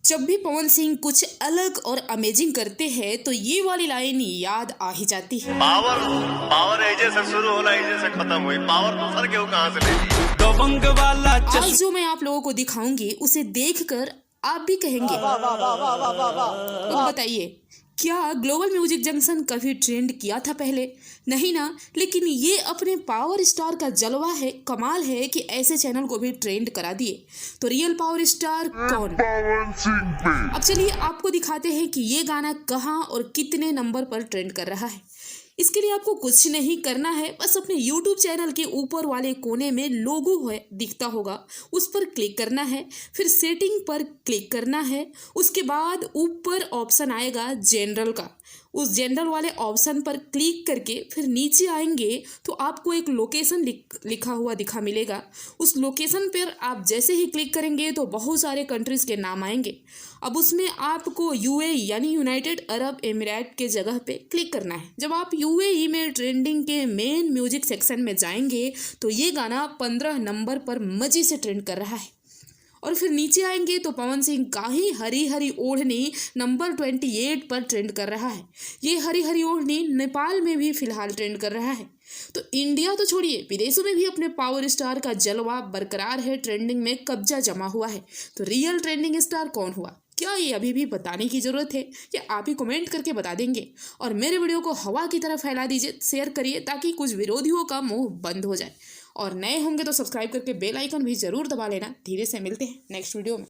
जब भी पवन सिंह कुछ अलग और अमेजिंग करते हैं तो ये वाली लाइन याद आ ही जाती है। पावर पावर एजे से शुरू होला एजे से खत्म हुई, पावर दूसर केहू कहाँ से ले ली। दबंग वाला आज जो मैं आप लोगों को दिखाऊंगी उसे देखकर आप भी कहेंगे अब बताइए, क्या ग्लोबल म्यूजिक जंक्शन कभी ट्रेंड किया था पहले? नहीं ना, लेकिन ये अपने पावर स्टार का जलवा है, कमाल है कि ऐसे चैनल को भी ट्रेंड करा दिए। तो रियल पावर स्टार कौन? अब चलिए आपको दिखाते हैं कि ये गाना कहाँ और कितने नंबर पर ट्रेंड कर रहा है। इसके लिए आपको कुछ नहीं करना है, बस अपने YouTube चैनल के ऊपर वाले कोने में लोगो है दिखता होगा, उस पर क्लिक करना है, फिर सेटिंग पर क्लिक करना है। उसके बाद ऊपर ऑप्शन आएगा जनरल का, उस जनरल वाले ऑप्शन पर क्लिक करके फिर नीचे आएंगे तो आपको एक लोकेशन लिखा हुआ दिखा मिलेगा। उस लोकेशन पर आप जैसे ही क्लिक करेंगे तो बहुत सारे कंट्रीज़ के नाम आएंगे। अब उसमें आपको यूएई यानी यूनाइटेड अरब एमिरेट के जगह पे क्लिक करना है। जब आप यूएई में ट्रेंडिंग के मेन म्यूजिक सेक्शन में जाएंगे तो ये गाना 15 नंबर पर मज़े से ट्रेंड कर रहा है। और फिर नीचे आएंगे तो पवन सिंह का ही हरी हरी ओढ़नी नंबर 28 पर ट्रेंड कर रहा है। ये हरी हरी ओढ़नी नेपाल में भी फिलहाल ट्रेंड कर रहा है। तो इंडिया तो छोड़िए, विदेशों में भी अपने पावर स्टार का जलवा बरकरार है, ट्रेंडिंग में कब्जा जमा हुआ है। तो रियल ट्रेंडिंग स्टार कौन हुआ? क्या ये अभी भी बताने की ज़रूरत है या आप ही कमेंट करके बता देंगे? और मेरे वीडियो को हवा की तरह फैला दीजिए, शेयर करिए ताकि कुछ विरोधियों का मुंह बंद हो जाए। और नए होंगे तो सब्सक्राइब करके बेल आइकन भी ज़रूर दबा लेना। धीरे से मिलते हैं नेक्स्ट वीडियो में।